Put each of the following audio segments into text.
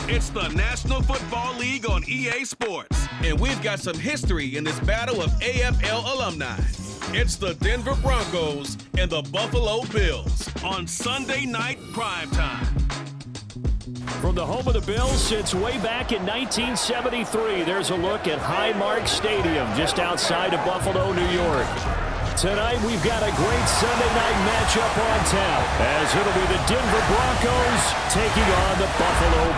It's the National Football League on EA Sports, and we've got some history in this battle of AFL alumni. It's the Denver Broncos and the Buffalo Bills on Sunday night primetime. From the home of the Bills since way back in 1973, there's a look at Highmark Stadium just outside of Buffalo, New York. Tonight, we've got a great Sunday night matchup on tap, as it'll be the Denver Broncos taking on the Buffalo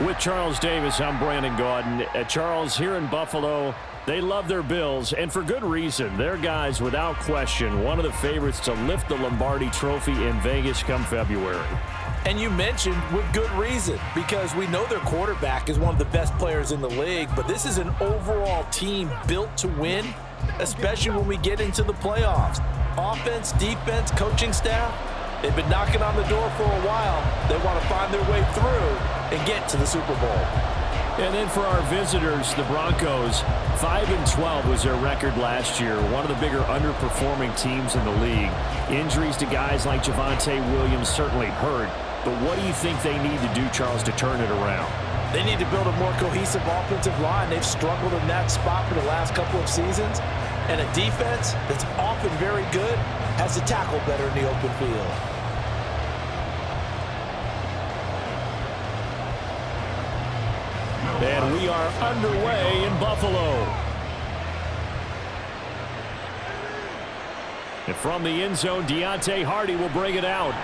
Bills. With Charles Davis, I'm Brandon Gaudin. Charles, here in Buffalo, they love their Bills, and for good reason. Their guys, without question, one of the favorites to lift the Lombardi Trophy in Vegas come February. And you mentioned with good reason, because we know their quarterback is one of the best players in the league, but this is an overall team built to win, especially when we get into the playoffs. Offense, defense, coaching staff, they've been knocking on the door for a while. They want to find their way through and get to the Super Bowl. And then for our visitors, the Broncos, 5-12 was their record last year. One of the bigger underperforming teams in the league. Injuries to guys like Javonte Williams certainly hurt. But what do you think they need to do, Charles, to turn it around? They need to build a more cohesive offensive line. They've struggled in that spot for the last couple of seasons. And a defense that's often very good has to tackle better in the open field. And we are underway in Buffalo. And from the end zone, Deontay Hardy will bring it out.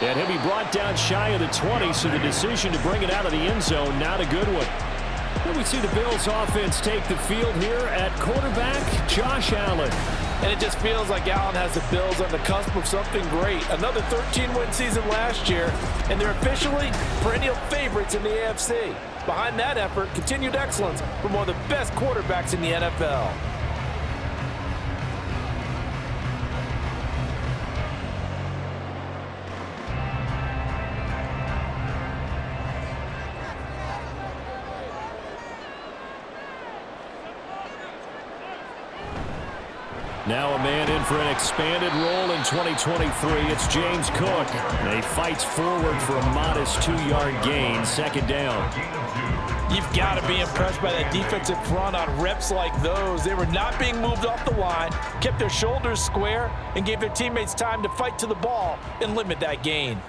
And he'll be brought down shy of the 20, so the decision to bring it out of the end zone, not a good one. Then we see the Bills offense take the field here at quarterback, Josh Allen. And it just feels like Allen has the Bills on the cusp of something great. Another 13-win season last year, and they're officially perennial favorites in the AFC. Behind that effort, continued excellence from one of the best quarterbacks in the NFL. Now a man in for an expanded role in 2023. It's James Cook. And he fights forward for a modest 2-yard gain, second down. You've got to be impressed by that defensive front on reps like those. They were not being moved off the line, kept their shoulders square, and gave their teammates time to fight to the ball and limit that gain.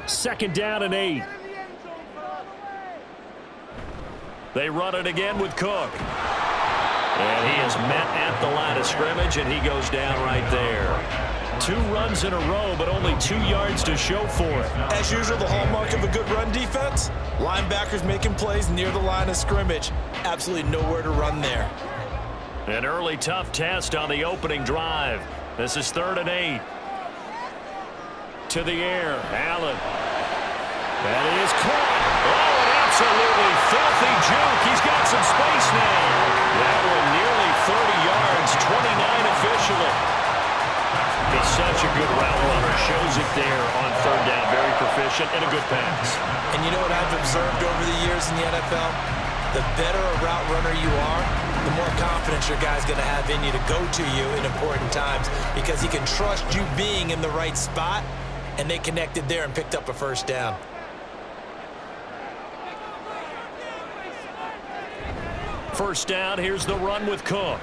Second down and 8. They run it again with Cook. And he is met at the line of scrimmage, and he goes down right there. 2 runs in a row, but only 2 yards to show for it. As usual, the hallmark of a good run defense, linebackers making plays near the line of scrimmage. Absolutely nowhere to run there. An early tough test on the opening drive. This is 3rd and 8. To the air, Allen. That is caught. Oh, an absolutely filthy juke. He's got some space now. That one nearly 30 yards, 29 officially. He's such a good route runner. Shows it there on 3rd down. Very proficient and a good pass. And you know what I've observed over the years in the NFL? The better a route runner you are, the more confidence your guy's going to have in you to go to you in important times, because he can trust you being in the right spot, and they connected there and picked up a first down. First down, here's the run with Cook.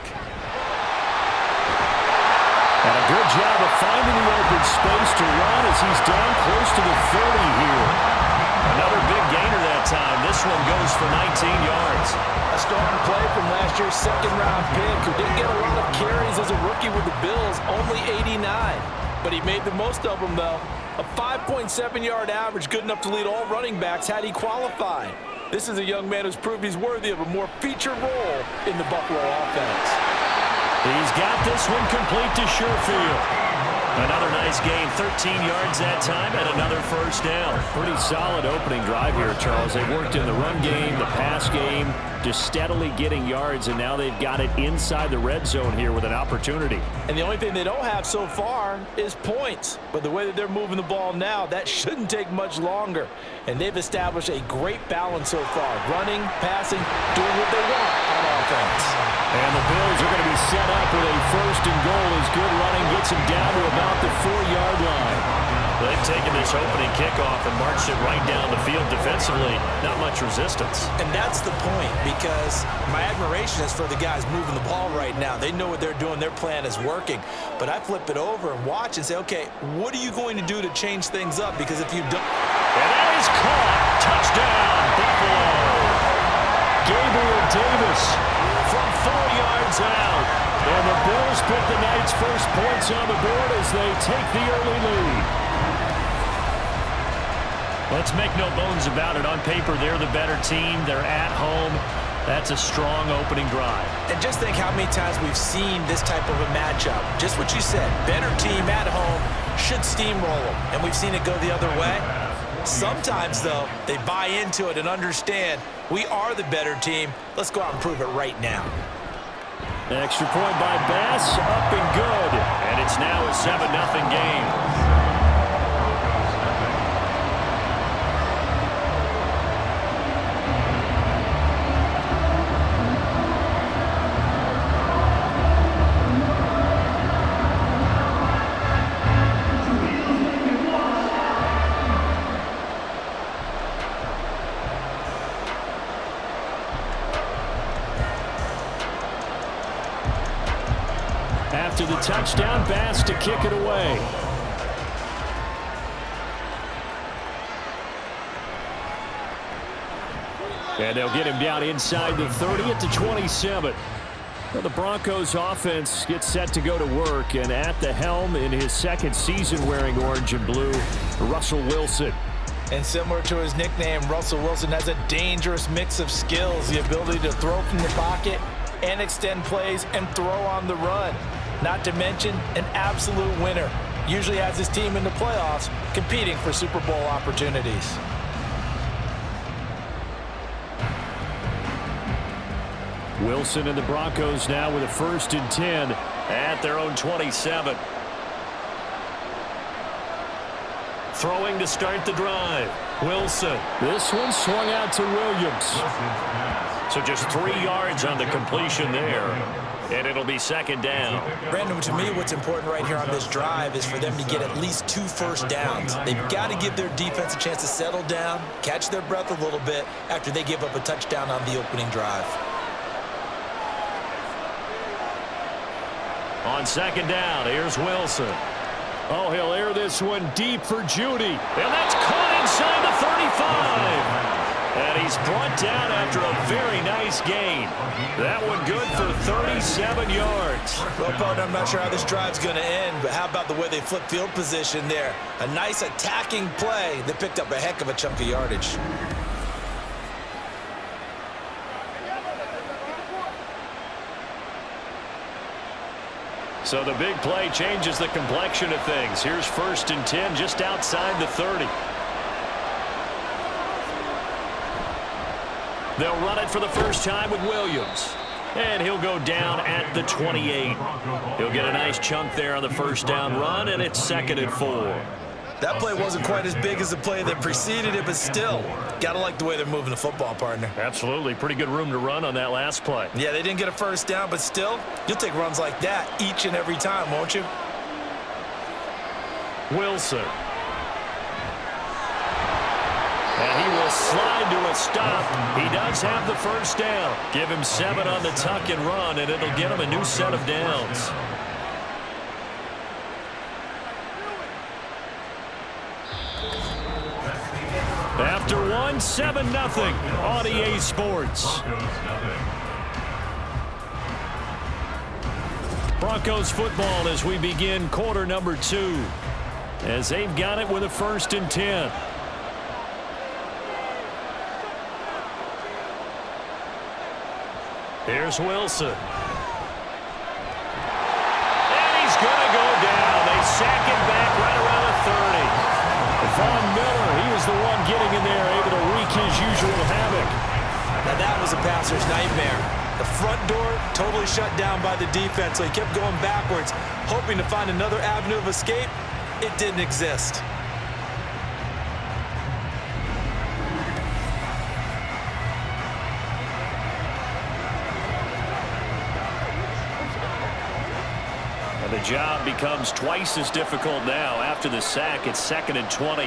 And a good job of finding the open space to run as he's down close to the 30 here. Another big gainer that time. This one goes for 19 yards. A strong play from last year's second-round pick, who didn't get a lot of carries as a rookie with the Bills, only 89. But he made the most of them, though. A 5.7-yard average, good enough to lead all running backs had he qualified. This is a young man who's proved he's worthy of a more featured role in the Buffalo offense. He's got this one complete to Sherfield. Another nice gain, 13 yards that time, and another first down. Pretty solid opening drive here, Charles. They've worked in the run game, the pass game, just steadily getting yards, and now they've got it inside the red zone here with an opportunity. And the only thing they don't have so far is points. But the way that they're moving the ball now, that shouldn't take much longer. And they've established a great balance so far, running, passing, doing what they want on offense. And the Bills are going to be set up with a 1st and goal as good running gets him down to about the 4-yard line. They've taken this opening kickoff and marched it right down the field defensively. Not much resistance. And that's the point, because my admiration is for the guys moving the ball right now. They know what they're doing. Their plan is working. But I flip it over and watch and say, okay, what are you going to do to change things up? Because if you don't... And that is caught. Touchdown, Buffalo. Gabriel Davis from 4 yards out. And the Bills put the Knights' first points on the board as they take the early lead. Let's make no bones about it. On paper, they're the better team. They're at home. That's a strong opening drive. And just think how many times we've seen this type of a matchup. Just what you said, better team at home should steamroll them. And we've seen it go the other way. Sometimes, though, they buy into it and understand we are the better team. Let's go out and prove it right now. Extra point by Bass, up and good. And it's now a 7-0 game. After the touchdown, Bass to kick it away. And they'll get him down inside the 30 at the 27. Well, the Broncos offense gets set to go to work, and at the helm in his second season wearing orange and blue, Russell Wilson. And similar to his nickname, Russell Wilson has a dangerous mix of skills, the ability to throw from the pocket and extend plays and throw on the run. Not to mention an absolute winner. Usually has his team in the playoffs competing for Super Bowl opportunities. Wilson and the Broncos now with a 1st and 10 at their own 27. Throwing to start the drive. Wilson. This one swung out to Williams. So just 3 yards on the completion there. And it'll be 2nd down. Brandon, to me, what's important right here on this drive is for them to get at least 2 first downs. They've got to give their defense a chance to settle down, catch their breath a little bit after they give up a touchdown on the opening drive. On 2nd down, here's Wilson. Oh, he'll air this one deep for Judy. And that's caught inside the 35. And he's brought down after a very nice gain. That one good for 37 yards. Well, partner, I'm not sure how this drive's going to end, but how about the way they flip field position there? A nice attacking play that picked up a heck of a chunk of yardage. So the big play changes the complexion of things. Here's 1st and 10 just outside the 30. They'll run it for the first time with Williams. And he'll go down at the 28. He'll get a nice chunk there on the 1st down run, and it's 2nd and 4. That play wasn't quite as big as the play that preceded it, but still, got to like the way they're moving the football, partner. Absolutely. Pretty good room to run on that last play. Yeah, they didn't get a 1st down, but still, you'll take runs like that each and every time, won't you? Wilson. And he will slide to a stop. He does have the 1st down. Give him 7 on the tuck and run, and it'll get him a new set of downs. After 1, 7-0 on EA Sports. Broncos football as we begin quarter number 2. As they've got it with a 1st and 10. Here's Wilson. And he's going to go down. They sack him back right around the 30. Von Miller, he was the one getting in there, able to wreak his usual havoc. Now that was a passer's nightmare. The front door totally shut down by the defense, so he kept going backwards, hoping to find another avenue of escape. It didn't exist. And the job becomes twice as difficult now. After the sack, it's 2nd and 20.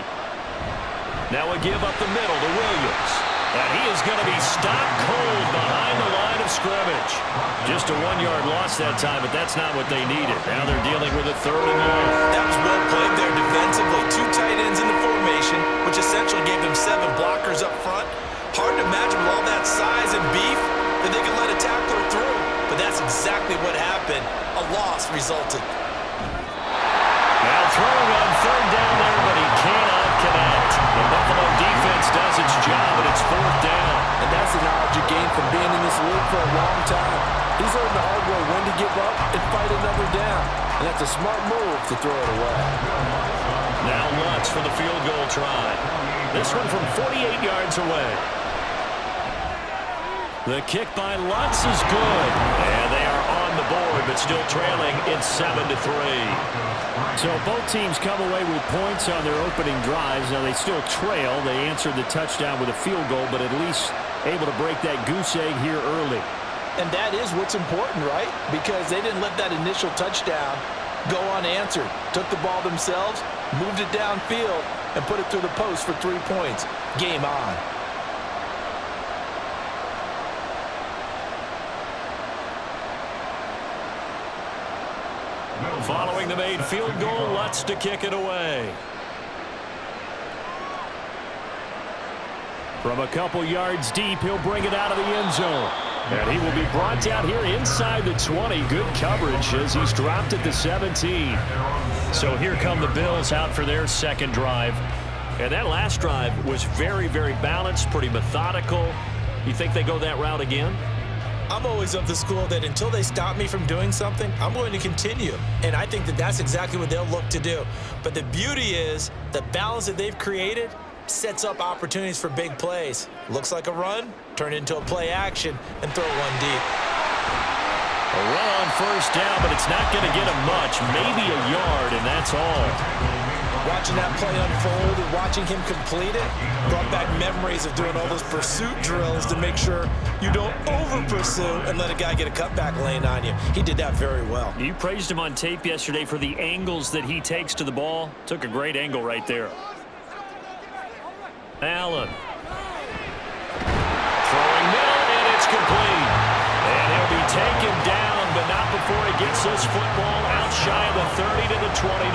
Now a give up the middle to Williams. And he is going to be stopped cold behind the line of scrimmage. Just a 1-yard loss that time, but that's not what they needed. Now they're dealing with a 3rd and long. That was well played there defensively. 2 tight ends in the formation, which essentially gave them 7 blockers up front. Hard to imagine with all that size and beef that they could let a tackler through. But that's exactly what happened. A loss resulted. Now throwing on 3rd down there, but he cannot connect. The Buffalo defense does its job, and it's 4th down. And that's the knowledge you gain from being in this league for a long time. He's learned the hard way when to give up and fight another down. And that's a smart move to throw it away. Now Lutz for the field goal try. This one from 48 yards away. The kick by Lutz is good. And they are on the board, but still trailing. It's 7-3. So both teams come away with points on their opening drives. Now they still trail. They answered the touchdown with a field goal, but at least able to break that goose egg here early. And that is what's important, right? Because they didn't let that initial touchdown go unanswered. Took the ball themselves, moved it downfield, and put it through the post for 3 points. Game on. Following the made field goal, Lutz to kick it away. From a couple yards deep, he'll bring it out of the end zone. And he will be brought down here inside the 20. Good coverage as he's dropped at the 17. So here come the Bills out for their 2nd drive. And that last drive was very, very balanced, pretty methodical. You think they go that route again? I'm always of the school that until they stop me from doing something, I'm going to continue. And I think that that's exactly what they'll look to do. But the beauty is the balance that they've created sets up opportunities for big plays. Looks like a run, turn it into a play action, and throw one deep. A run on 1st down, but it's not going to get him much. Maybe a yard, and that's all. Watching that play unfold and watching him complete it brought back memories of doing all those pursuit drills to make sure you don't over-pursue and let a guy get a cutback lane on you. He did that very well. You praised him on tape yesterday for the angles that he takes to the ball. Took a great angle right there. Allen. Throwing middle, and it's complete. And he'll be taken down, but not before he gets this football out shy of the 30 to the 29.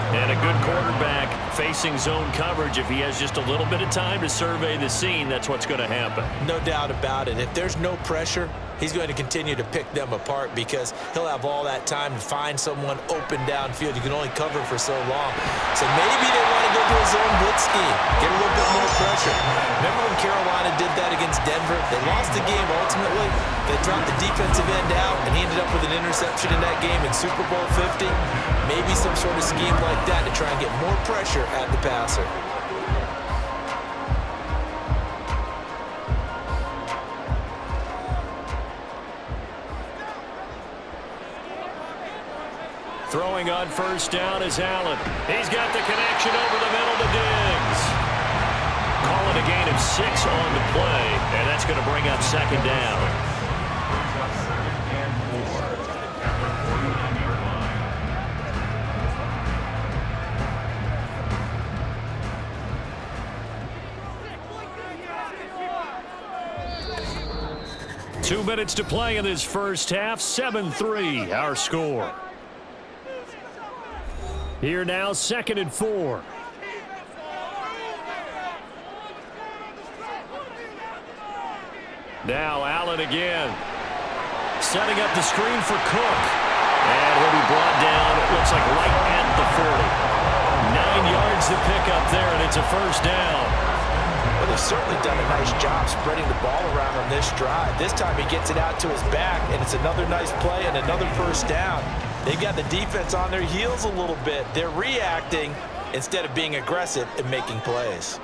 And a good quarterback facing zone coverage. If he has just a little bit of time to survey the scene, that's what's going to happen. No doubt about it. If there's no pressure, he's going to continue to pick them apart because he'll have all that time to find someone open downfield. You can only cover for so long. So maybe they want to go to a zone blitz scheme, get a little bit more pressure. Remember when Carolina did that against Denver? They lost the game ultimately. They dropped the defensive end out, and he ended up with an interception in that game in Super Bowl 50. Maybe some sort of scheme like that to try and get more pressure at the passer. Throwing on 1st down is Allen. He's got the connection over the middle to Diggs. Call it a gain of 6 on the play, and that's going to bring up 2nd down. Two minutes to play in this first half. 7-3, our score. Here now, 2nd and 4. Now Allen again. Setting up the screen for Cook. And he'll be brought down, it looks like right at the 40. 9 yards to pick up there, and it's a 1st down. Well, they've certainly done a nice job spreading the ball around on this drive. This time he gets it out to his back, and it's another nice play and another 1st down. They've got the defense on their heels a little bit. They're reacting instead of being aggressive and making plays.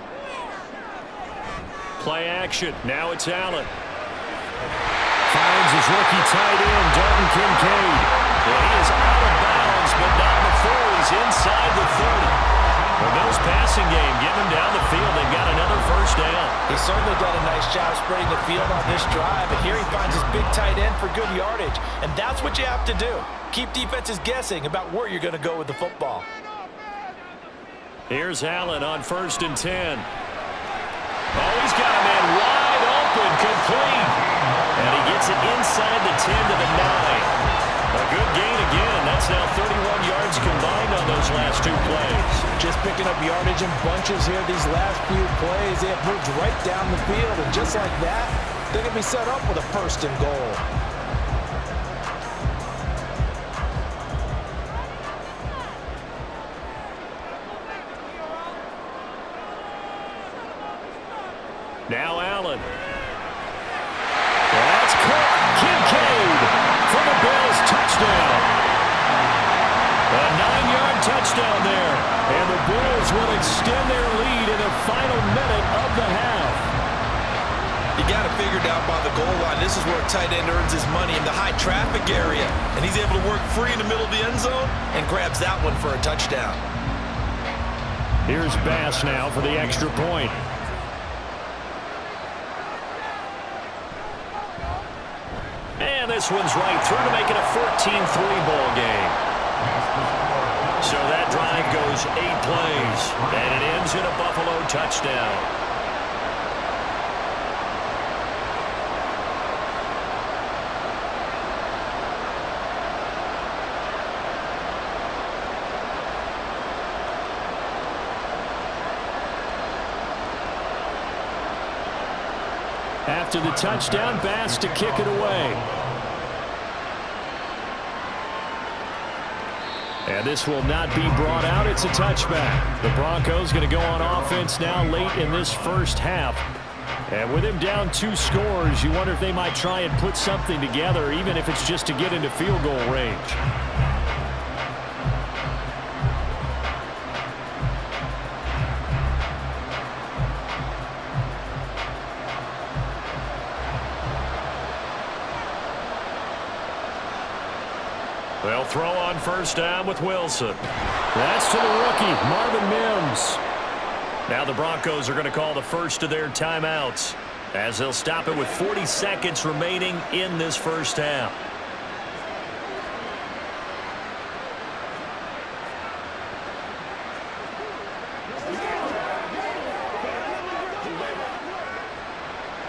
Play action. Now it's Allen. Finds his rookie tight end, Dalton Kincaid. Well, he is out of bounds, but not before he's inside the 30. The Bills passing game, getting them down the field. They've got another first down. He certainly done a nice job spreading the field on this drive, and here he finds his big tight end for good yardage, and that's what you have to do. Keep defenses guessing about where you're going to go with the football. Here's Allen on 1st and 10. Oh, he's got a man wide open, complete. And he gets it inside the 10 to the 9. A good gain again. That's now 31 yards combined on those last 2 plays. Just picking up yardage in bunches here these last few plays. They have moved right down the field, and just like that, they're going to be set up with a 1st and goal. Now Allen. That's caught. Kincaid for the Bills. Touchdown. A 9-yard touchdown there. And the Bills will extend their lead in the final minute of the half. You got it figured out by the goal line. This is where a tight end earns his money, in the high traffic area. And he's able to work free in the middle of the end zone and grabs that one for a touchdown. Here's Bass now for the extra point. And this one's right through to make it a 14-3 ball game. So that drive goes 8 plays, and it ends in a Buffalo touchdown. After the touchdown, Bass to kick it away. And this will not be brought out. It's a touchback. The Broncos going to go on offense now late in this first half. And with him down 2 scores, you wonder if they might try and put something together, even if it's just to get into field goal range. They'll throw on 1st down with Wilson. That's to the rookie, Marvin Mims. Now the Broncos are going to call the first of their timeouts, as they'll stop it with 40 seconds remaining in this first half.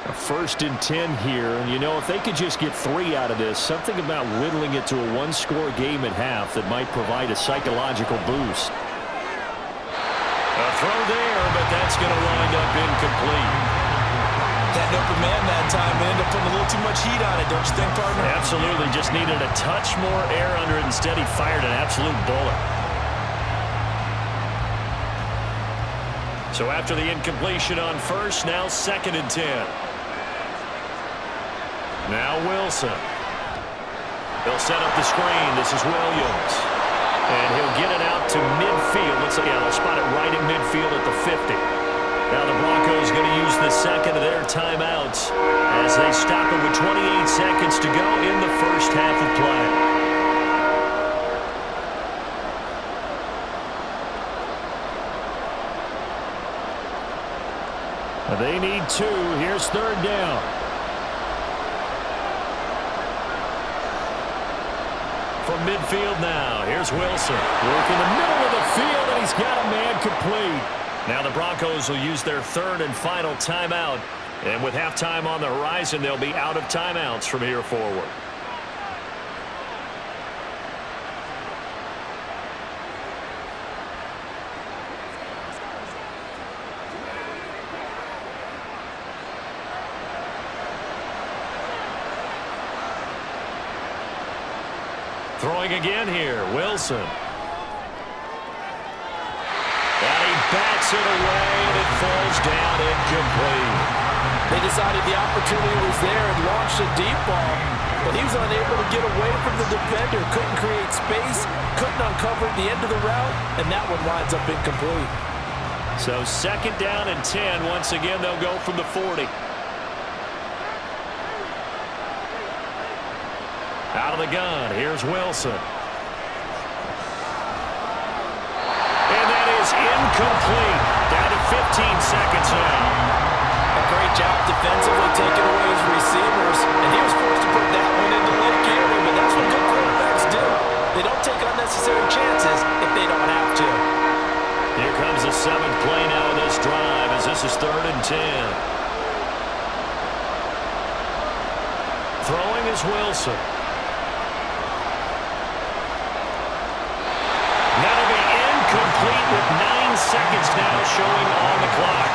A 1st and 10 here, and you know, if they could just get 3 out of this, something about whittling it to a 1-score game at half that might provide a psychological boost. A throw there, but that's going to wind up incomplete. That open man that time ended up putting a little too much heat on it, don't you think, partner? Absolutely. Just needed a touch more air under it. Instead, he fired an absolute bullet. So after the incompletion on 1st, now 2nd and 10. Now Wilson. He'll set up the screen. This is Williams. And he'll get it out to midfield. Let's see, they'll spot it right in midfield at the 50. Now the Broncos going to use the second of their timeouts as they stop it with 28 seconds to go in the first half of play. They need 2. Here's 3rd down. From midfield now, here's Wilson. Working the middle of the field, and he's got a man complete. Now the Broncos will use their 3rd and final timeout. And with halftime on the horizon, they'll be out of timeouts from here forward. Throwing again here, Wilson. And he bats it away, and it falls down incomplete. They decided the opportunity was there and launched a deep ball, but he was unable to get away from the defender. Couldn't create space, couldn't uncover the end of the route, and that one winds up incomplete. So 2nd down and 10. Once again, they'll go from the 40. Out of the gun, here's Wilson. And that is incomplete. Down to 15 seconds now. A great job defensively taking away his receivers, and he was forced to put that one into Lake Erie, but that's what good quarterbacks do. They don't take unnecessary chances if they don't have to. Here comes the 7th play now of this drive as this is 3rd and 10. Throwing is Wilson. That'll be incomplete with 9 seconds now showing on the clock.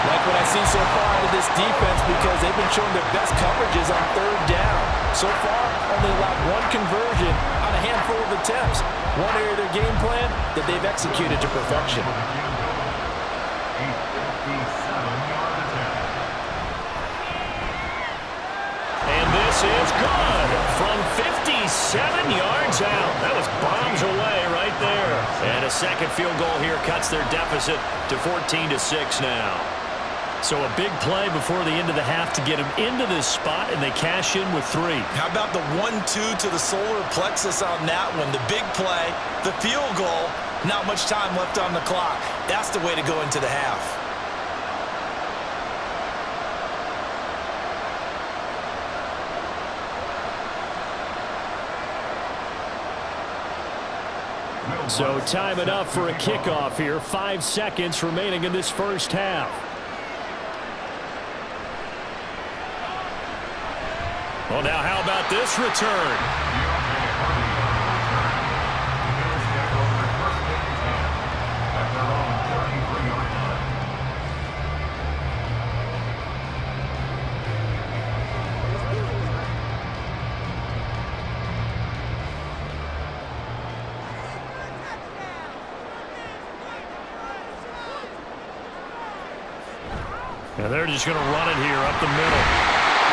Like what I see so far out of this defense, because they've been showing their best coverages on 3rd down. So far, only allowed 1 conversion on a handful of attempts. One area of their game plan that they've executed to perfection. And this is good from 57 yards out. That was bombs away right there. And a second field goal here cuts their deficit to 14-6 now. So a big play before the end of the half to get them into this spot, and they cash in with 3. How about the 1-2 to the solar plexus on that one? The big play, the field goal, not much time left on the clock. That's the way to go into the half. So time enough for a kickoff here. 5 seconds remaining in this first half. Well, now how about this return? And they're just going to run it here up the middle.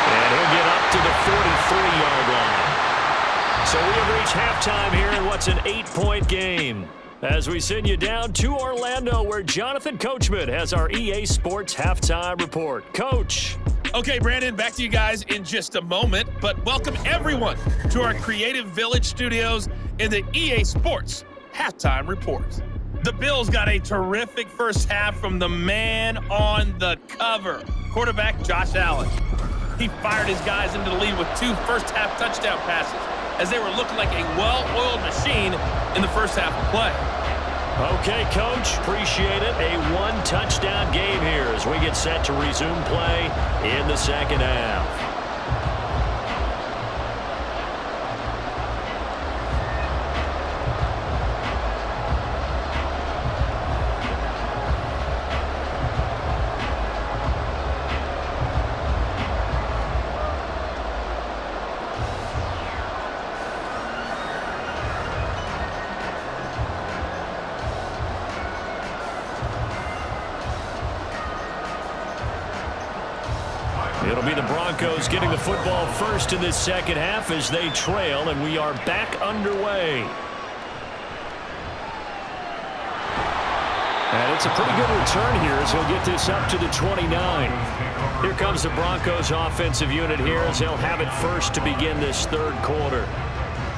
And he'll get up to the 43-yard line. So we have reached halftime here in what's an 8-point game. As we send you down to Orlando, where Jonathan Coachman has our EA Sports halftime report. Coach. Okay, Brandon, back to you guys in just a moment, but welcome everyone to our Creative Village studios in the EA Sports halftime report. The Bills got a terrific first half from the man on the cover, quarterback Josh Allen. He fired his guys into the lead with 2 first-half touchdown passes as they were looking like a well-oiled machine in the first half of play. Okay, Coach, appreciate it. A 1-touchdown game here as we get set to resume play in the second half. It'll be the Broncos getting the football first in this second half as they trail, and we are back underway. And it's a pretty good return here as he'll get this up to the 29. Here comes the Broncos offensive unit here as they'll have it first to begin this third quarter.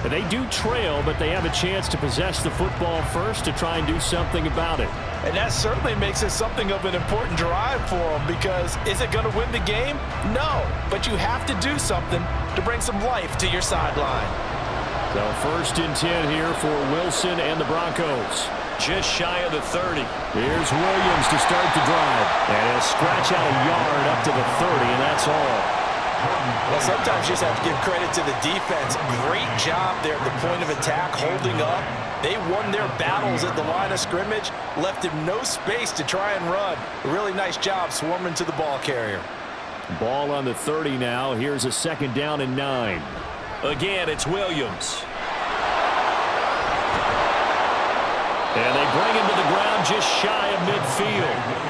And they do trail, but they have a chance to possess the football first to try and do something about it. And that certainly makes it something of an important drive for them, because is it going to win the game? No, but you have to do something to bring some life to your sideline. So 1st and 10 here for Wilson and the Broncos. Just shy of the 30. Here's Williams to start the drive. And he'll scratch out a yard up to the 30, and that's all. Well, sometimes you just have to give credit to the defense. Great job there at the point of attack, holding up. They won their battles at the line of scrimmage, left him no space to try and run. A really nice job swarming to the ball carrier. Ball on the 30 now. Here's a 2nd down and 9. Again, it's Williams. And they bring him to the ground just shy of midfield.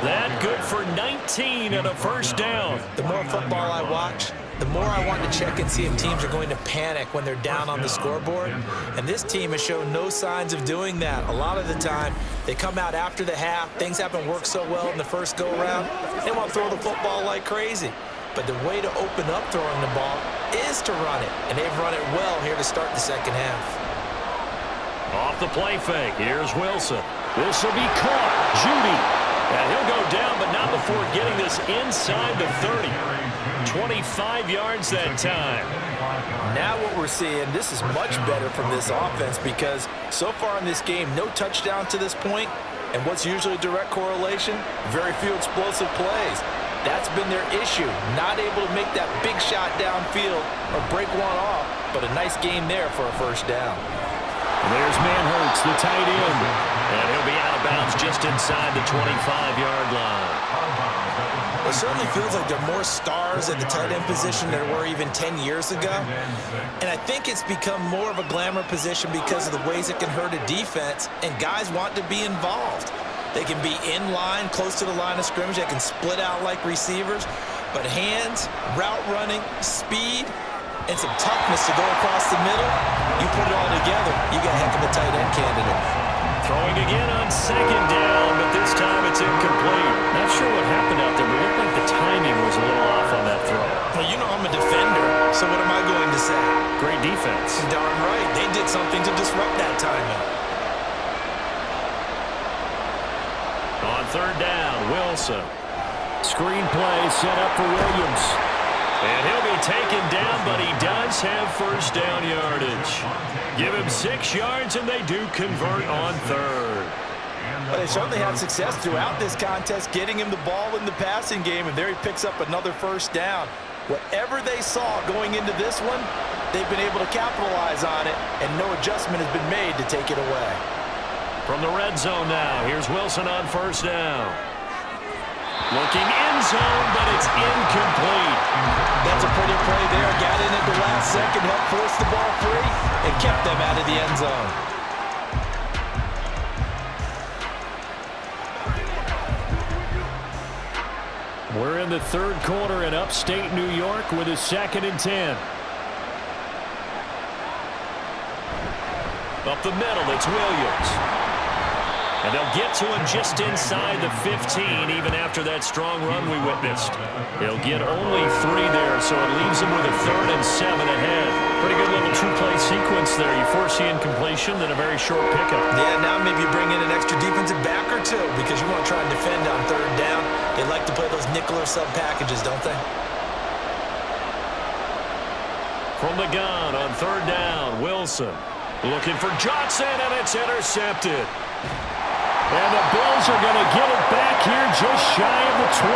That good for 19 and a 1st down. The more football I watch, the more I want to check and see if teams are going to panic when they're down on the scoreboard. And this team has shown no signs of doing that. A lot of the time, they come out after the half. Things haven't worked so well in the first go-around. They want to throw the football like crazy. But the way to open up throwing the ball is to run it. And they've run it well here to start the second half. Off the play fake, here's Wilson. This will be caught. Judy. And he'll go down, but not before getting this inside the 30. 25 yards that time. Now what we're seeing, this is much better from this offense because so far in this game, no touchdown to this point, and what's usually a direct correlation? Very few explosive plays. That's been their issue, not able to make that big shot downfield or break one off, but a nice game there for a first down. There's Manhurts, the tight end, and he'll be out of bounds just inside the 25-yard line. It certainly feels like there are more stars at the tight end position than there were even 10 years ago. And I think it's become more of a glamour position because of the ways it can hurt a defense, and guys want to be involved. They can be in line, close to the line of scrimmage. They can split out like receivers. But hands, route running, speed, and some toughness to go across the middle, you put it all together, you got a heck of a tight end candidate. Throwing again on second down, but this time it's incomplete. Not sure what happened out there, but it looked like the timing was a little off on that throw. Well, you know I'm a defender, so what am I going to say? Great defense. Darn right. They did something to disrupt that timing. On third down, Wilson. Screen play set up for Williams. And he'll be taken down, but he does have first down yardage. Give him 6 yards, and they do convert on third. But they certainly had success throughout this contest, getting him the ball in the passing game, and there he picks up another first down. Whatever they saw going into this one, they've been able to capitalize on it, and no adjustment has been made to take it away. From the red zone now, here's Wilson on first down. Looking end zone, but it's incomplete. That's a pretty play there. Got in at the last second, helped force the ball free, and kept them out of the end zone. We're in the third quarter in upstate New York with a 2nd and 10. Up the middle, it's Williams. And they'll get to him just inside the 15, even after that strong run we witnessed. He'll get only 3 there, so it leaves him with a 3rd and 7 ahead. Pretty good little 2-play sequence there. You force the incompletion, then a very short pickup. Yeah, now maybe you bring in an extra defensive back or two because you want to try and defend on third down. They like to play those nickel or sub packages, don't they? From the gun on third down, Wilson looking for Johnson, and it's intercepted. And the Bills are going to get it back here just shy of the 20.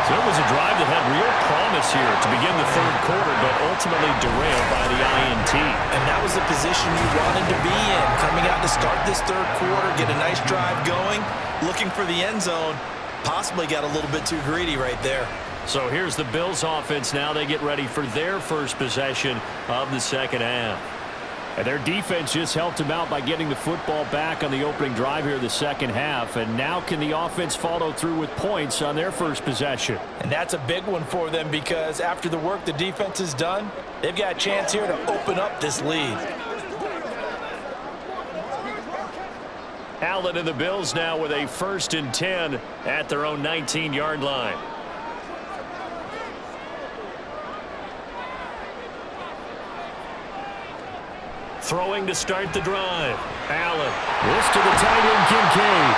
So it was a drive that had real promise here to begin the third quarter, but ultimately derailed by the INT. And that was the position you wanted to be in. Coming out to start this third quarter, get a nice drive going, looking for the end zone. Possibly got a little bit too greedy right there. So here's the Bills offense now. They get ready for their first possession of the second half. And their defense just helped them out by getting the football back on the opening drive here in the second half. And now can the offense follow through with points on their first possession? And that's a big one for them because after the work the defense has done, they've got a chance here to open up this lead. Allen and the Bills now with a 1st and 10 at their own 19-yard line. Throwing to start the drive. Allen. This to the tight end, Kincaid.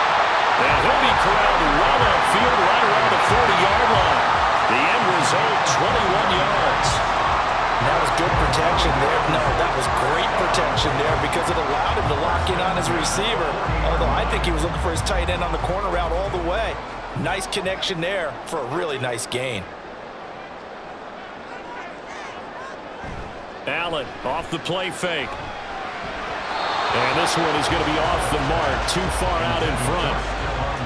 And he'll be corralled well upfield right around the 40-yard line. The end result, 21 yards. That was good protection there. No, that was great protection there because it allowed him to lock in on his receiver. Although I think he was looking for his tight end on the corner route all the way. Nice connection there for a really nice gain. Allen off the play fake. And this one is going to be off the mark, too far out in front.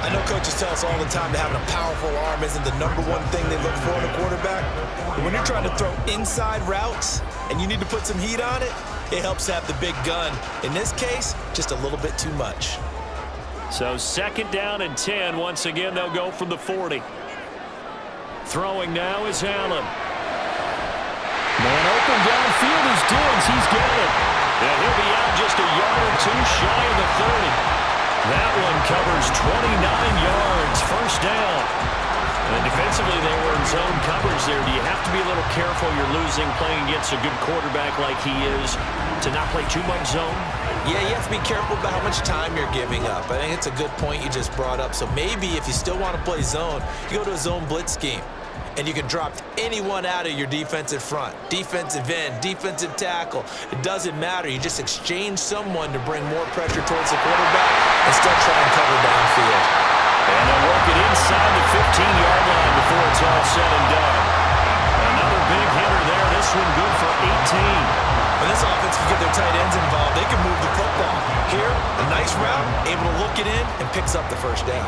I know coaches tell us all the time that having a powerful arm isn't the #1 thing they look for in a quarterback. But when you're trying to throw inside routes and you need to put some heat on it, it helps to have the big gun. In this case, just a little bit too much. So 2nd down and 10. Once again, they'll go from the 40. Throwing now is Allen. Man open downfield is Diggs. He's got it. And he'll be out just a yard or two shy of the 30. That one covers 29 yards. First down. And defensively, they were in zone coverage there. Do you have to be a little careful? You're losing playing against a good quarterback like he is to not play too much zone? Yeah, you have to be careful about how much time you're giving up. I think it's a good point you just brought up. So maybe if you still want to play zone, you go to a zone blitz scheme. And you can drop anyone out of your defensive front. Defensive end, defensive tackle. It doesn't matter. You just exchange someone to bring more pressure towards the quarterback and still try and cover downfield. And they'll work it inside the 15-yard line before it's all said and done. Another big hitter there. This one good for 18. When this offense can get their tight ends involved, they can move the football. Here, a nice route, able to look it in, and picks up the first down.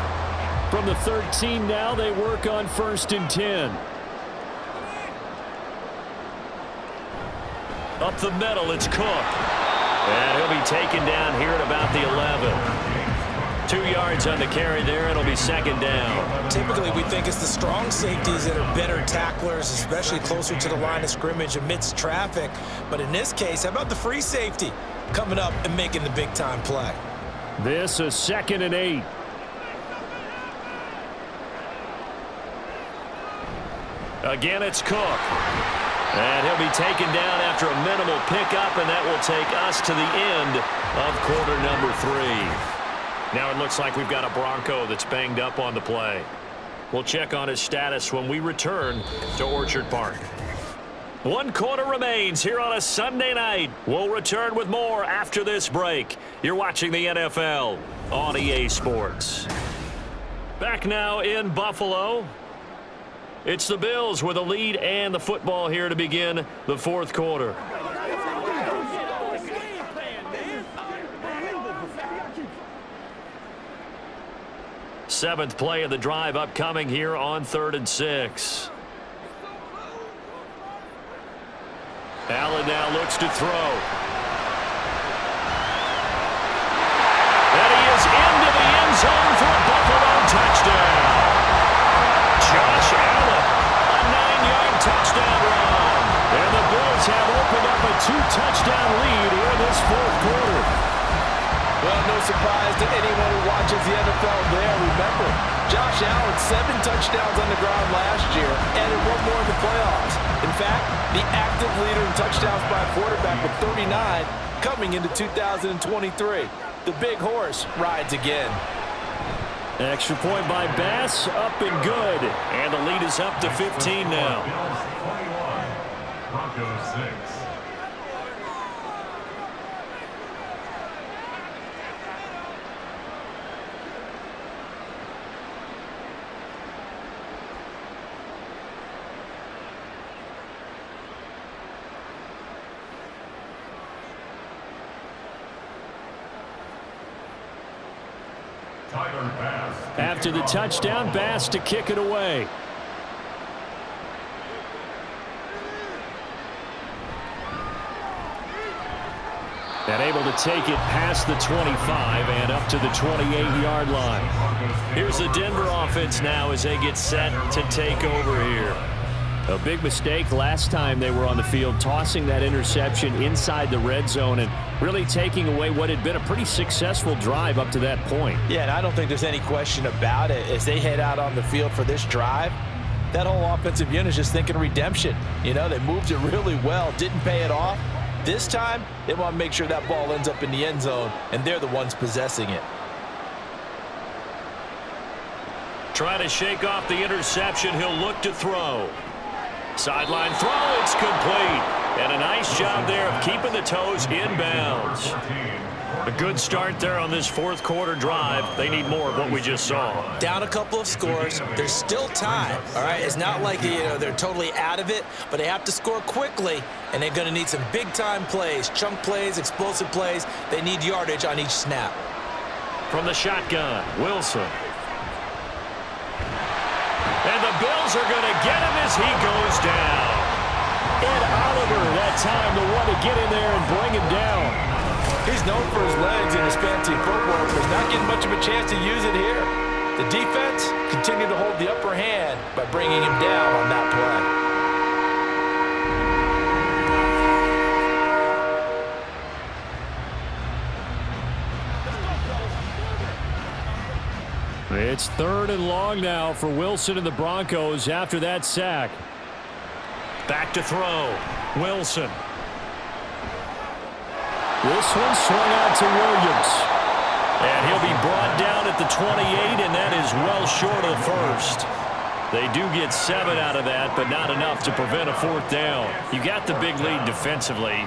From the 13 now, they work on 1st and 10. Up the middle, it's Cook. And he'll be taken down here at about the 11. 2 yards on the carry there. It'll be 2nd down. Typically, we think it's the strong safeties that are better tacklers, especially closer to the line of scrimmage amidst traffic. But in this case, how about the free safety coming up and making the big-time play? This is 2nd and 8. Again, it's Cook. And he'll be taken down after a minimal pickup, and that will take us to the end of quarter number 3. Now it looks like we've got a Bronco that's banged up on the play. We'll check on his status when we return to Orchard Park. 1 quarter remains here on a Sunday night. We'll return with more after this break. You're watching the NFL on EA Sports. Back now in Buffalo. It's the Bills with a lead and the football here to begin the 4th quarter. Seventh play of the drive upcoming here on 3rd and 6. Allen now looks to throw. And he is into the end zone for a Buffalo touchdown. Josh Allen, a 9-yard touchdown run. And the Bills have opened up a 2-touchdown lead here in this 4th quarter. Well, no surprise to anyone who watches the NFL there. Remember, Josh Allen, 7 touchdowns on the ground last year, and 1 more in the playoffs. In fact, the active leader in touchdowns by a quarterback with 39 coming into 2023. The big horse rides again. Extra point by Bass, up and good. And the lead is up to 15 now. Broncos 6. After the touchdown, Bass to kick it away. And able to take it past the 25 and up to the 28-yard line. Here's the Denver offense now as they get set to take over here. A big mistake last time they were on the field, tossing that interception inside the red zone and really taking away what had been a pretty successful drive up to that point. Yeah, and I don't think there's any question about it. As they head out on the field for this drive, that whole offensive unit is just thinking redemption. You know, they moved it really well, didn't pay it off. This time, they want to make sure that ball ends up in the end zone, and they're the ones possessing it. Try to shake off the interception. He'll look to throw. Sideline throw, it's complete. And a nice job there of keeping the toes inbounds. A good start there on this 4th quarter drive. They need more of what we just saw. Down a couple of scores. There's still time, all right? It's not like, they're totally out of it, but they have to score quickly, and they're going to need some big-time plays, chunk plays, explosive plays. They need yardage on each snap. From the shotgun, Wilson. And the Bills are going to get him as he goes down. Ed Oliver, that time the one to get in there and bring him down. He's known for his legs and his fancy footwork, but he's not getting much of a chance to use it here. The defense continued to hold the upper hand by bringing him down on that play. It's 3rd and long now for Wilson and the Broncos after that sack. Back to throw. Wilson. This one swung out to Williams. And he'll be brought down at the 28, and that is well short of the first. They do get 7 out of that, but not enough to prevent a 4th down. You got the big lead defensively,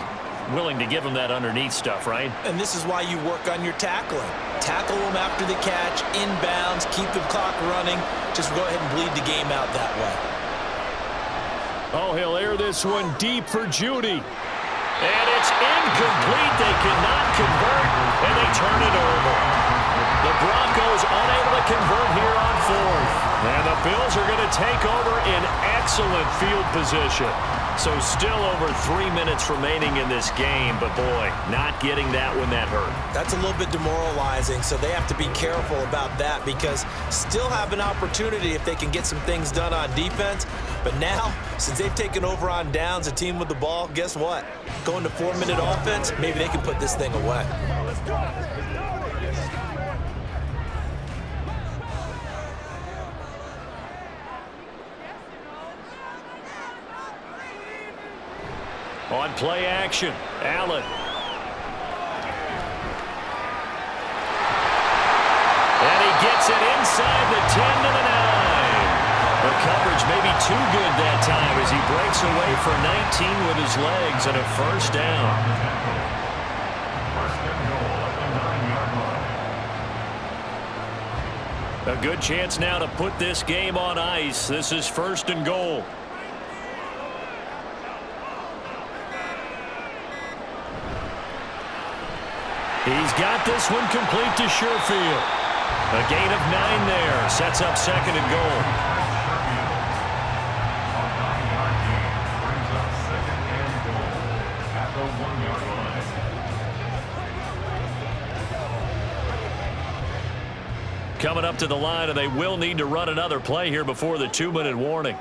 willing to give them that underneath stuff, right? And this is why you work on your tackling. Tackle them after the catch, inbounds, keep the clock running. Just go ahead and bleed the game out that way. Oh, he'll air this one deep for Judy. And it's incomplete. They cannot convert, and they turn it over. The Broncos unable to convert here on 4th. And the Bills are going to take over in excellent field position. So still over 3 minutes remaining in this game, but boy, not getting that when that hurt. That's a little bit demoralizing, so they have to be careful about that because still have an opportunity if they can get some things done on defense. But now, since they've taken over on downs, a team with the ball, guess what? Going to 4-minute offense, maybe they can put this thing away. Let's go. On play action, Allen. And he gets it inside the 10 to the 9. The coverage may be too good that time as he breaks away for 19 with his legs and a 1st down. A good chance now to put this game on ice. This is 1st and goal. He's got this one complete to Sherfield. A gain of 9 there. Sets up 2nd and goal. Coming up to the line, and they will need to run another play here before the 2-minute warning.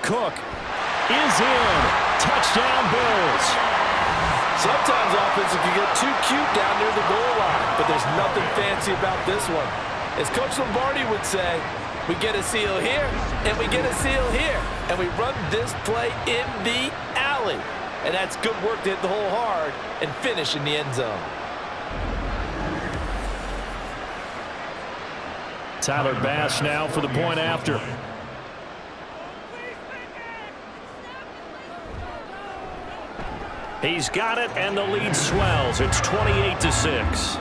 Cook is in. Touchdown, Bills. Sometimes offenses can get too cute down near the goal line, but there's nothing fancy about this one. As Coach Lombardi would say, we get a seal here, and we get a seal here, and we run this play in the alley. And that's good work to hit the hole hard and finish in the end zone. Tyler Bass now for the point after. He's got it, and the lead swells. It's 28-6.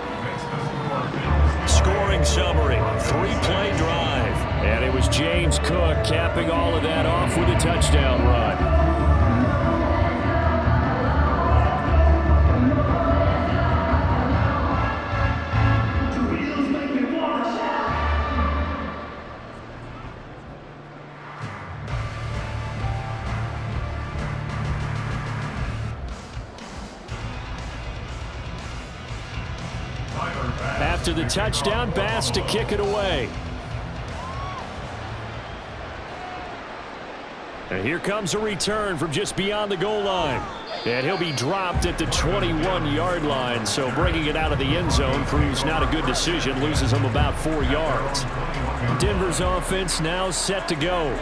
Scoring summary, 3-play drive. And it was James Cook capping all of that off with a touchdown run. After the touchdown, Bass to kick it away. And here comes a return from just beyond the goal line. And he'll be dropped at the 21-yard line, so bringing it out of the end zone proves not a good decision, loses him about 4 yards. Denver's offense now set to go.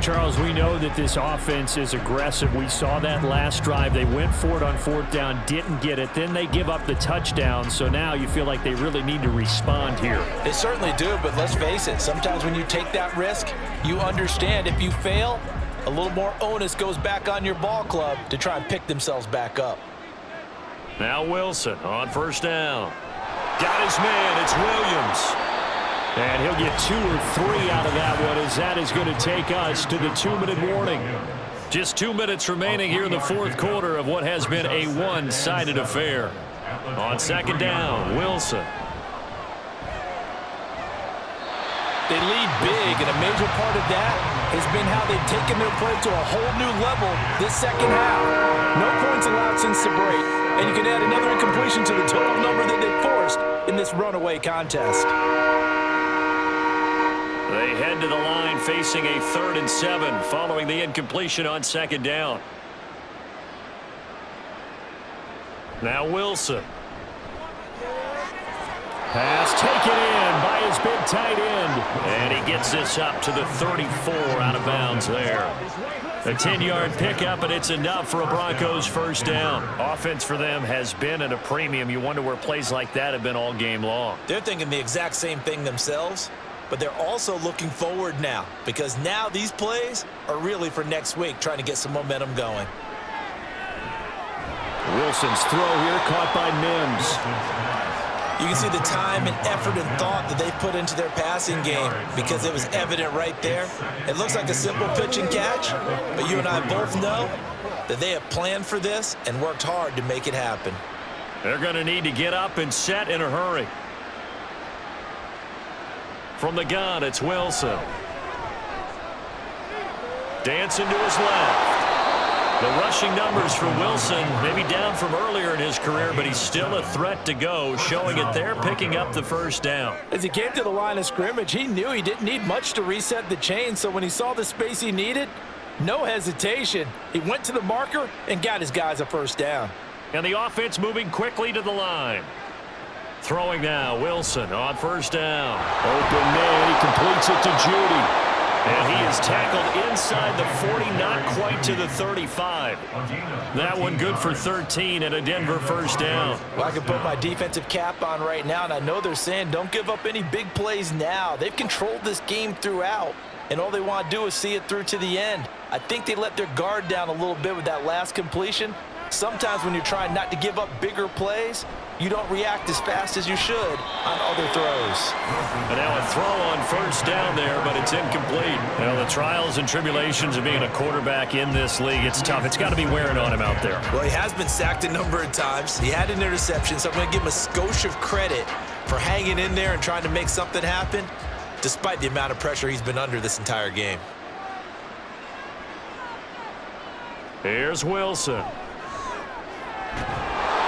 Charles, we know that this offense is aggressive. We saw that last drive. They went for it on 4th down, didn't get it. Then they give up the touchdown, so now you feel like they really need to respond here. They certainly do, but let's face it. Sometimes when you take that risk, you understand if you fail, a little more onus goes back on your ball club to try and pick themselves back up. Now Wilson on 1st down. Got his man. It's Williams. And he'll get 2 or 3 out of that one as that is going to take us to the 2-minute warning. Just 2 minutes remaining here in the 4th quarter of what has been a one-sided affair. On 2nd down, Wilson. They lead big, and a major part of that has been how they've taken their play to a whole new level this 2nd half. No points allowed since the break, and you can add another incompletion to the total number that they forced in this runaway contest. They head to the line facing a 3rd and 7 following the incompletion on 2nd down. Now Wilson. Pass taken in by his big tight end. And he gets this up to the 34 out of bounds there. A 10-yard pickup, and it's enough for a Broncos first down. Offense for them has been at a premium. You wonder where plays like that have been all game long. They're thinking the exact same thing themselves, but they're also looking forward now because now these plays are really for next week, trying to get some momentum going. Wilson's throw here caught by Mims. You can see the time and effort and thought that they put into their passing game because it was evident right there. It looks like a simple pitch and catch, but you and I both know that they have planned for this and worked hard to make it happen. They're going to need to get up and set in a hurry. From the gun, it's Wilson. Dancing to his left. The rushing numbers for Wilson maybe down from earlier in his career, but he's still a threat to go, showing it there, picking up the first down. As he came to the line of scrimmage, he knew he didn't need much to reset the chain, so when he saw the space he needed, no hesitation. He went to the marker and got his guys a first down. And the offense moving quickly to the line. Throwing now, Wilson on first down. Open man, he completes it to Judy. And he is tackled inside the 40, not quite to the 35. That one good for 13 and a Denver first down. Well, I can put my defensive cap on right now, and I know they're saying don't give up any big plays now. They've controlled this game throughout, and all they want to do is see it through to the end. I think they let their guard down a little bit with that last completion. Sometimes when you're trying not to give up bigger plays, you don't react as fast as you should on other throws. And now a throw on first down there, but it's incomplete. Now the trials and tribulations of being a quarterback in this league, it's tough. It's got to be wearing on him out there. Well, he has been sacked a number of times. He had an interception, so I'm going to give him a skosh of credit for hanging in there and trying to make something happen, despite the amount of pressure he's been under this entire game. Here's Wilson.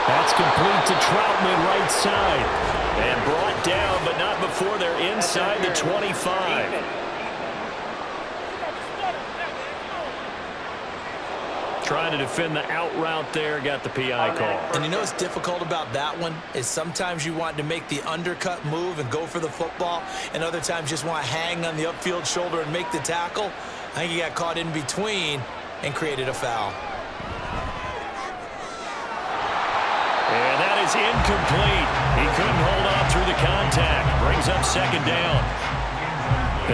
That's complete to Troutman right side. And brought down, but not before they're inside the 25. Trying to defend the out route there, got the PI call. And you know what's difficult about that one is sometimes you want to make the undercut move and go for the football, and other times just want to hang on the upfield shoulder and make the tackle. I think he got caught in between and created a foul. And that is incomplete. He couldn't hold on through the contact. Brings up second down.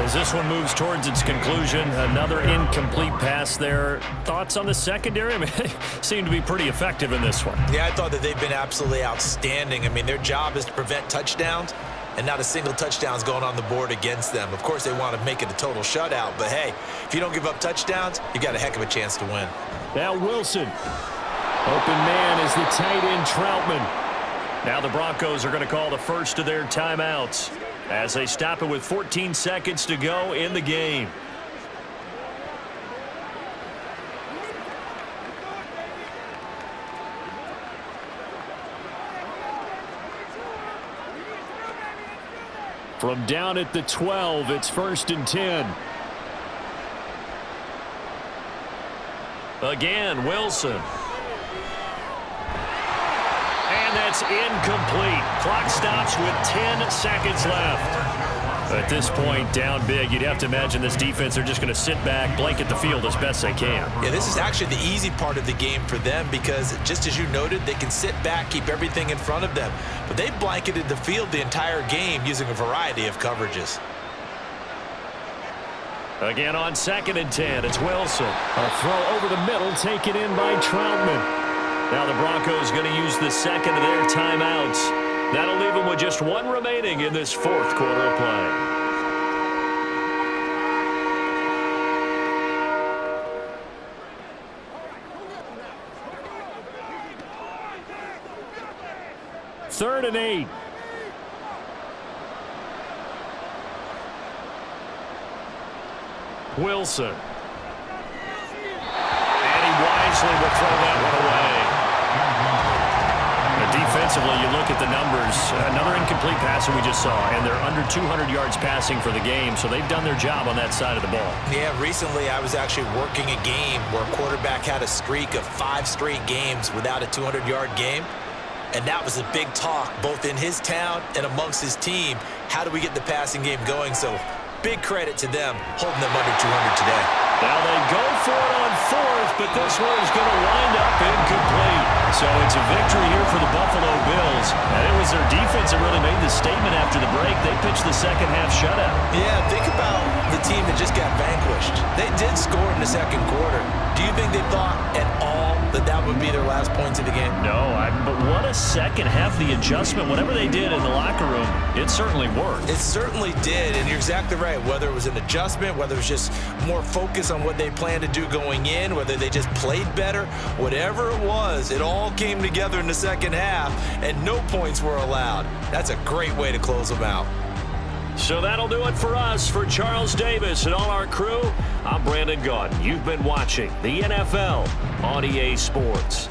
As this one moves towards its conclusion, another incomplete pass there. Thoughts on the secondary? I mean, they seem to be pretty effective in this one. Yeah, I thought that they've been absolutely outstanding. I mean, their job is to prevent touchdowns, and not a single touchdown is going on the board against them. Of course, they want to make it a total shutout, but hey, if you don't give up touchdowns, you got a heck of a chance to win. Now Wilson. Open man is the tight end Troutman. Now the Broncos are going to call the first of their timeouts as they stop it with 14 seconds to go in the game. From down at the 12, it's 1st and 10. Again, Wilson. And that's incomplete. Clock stops with 10 seconds left. At this point, down big, you'd have to imagine this defense are just going to sit back, blanket the field as best they can. Yeah, this is actually the easy part of the game for them because, just as you noted, they can sit back, keep everything in front of them. But they blanketed the field the entire game using a variety of coverages. Again on 2nd and 10, it's Wilson. A throw over the middle, taken in by Troutman. Now the Broncos going to use the second of their timeouts. That'll leave them with just one remaining in this 4th quarter of play. Third and 8. Wilson. And he wisely will throw that one away. Defensively, you look at the numbers. Another incomplete pass that we just saw, and they're under 200 yards passing for the game, so they've done their job on that side of the ball. Yeah, recently I was actually working a game where a quarterback had a streak of 5 straight games without a 200-yard game, and that was a big talk both in his town and amongst his team. How do we get the passing game going? So big credit to them holding them under 200 today. Now they go for it on fourth, but this one is going to wind up incomplete. So it's a victory here for the Buffalo Bills. And it was their defense that really made the statement after the break. They pitched the second half shutout. Yeah, think about the team that just got vanquished. They did score in the second quarter. Do you think they thought at all that that would be their last points of the game? No, but what a second half. The adjustment, whatever they did in the locker room, it certainly worked. It certainly did, and you're exactly right. Whether it was an adjustment, whether it was just more focus on what they planned to do going in, whether they just played better, whatever it was, it all came together in the second half, and no points were allowed. That's a great way to close them out. So that'll do it for us. For Charles Davis and all our crew, I'm Brandon Gaudin. You've been watching the NFL on EA Sports.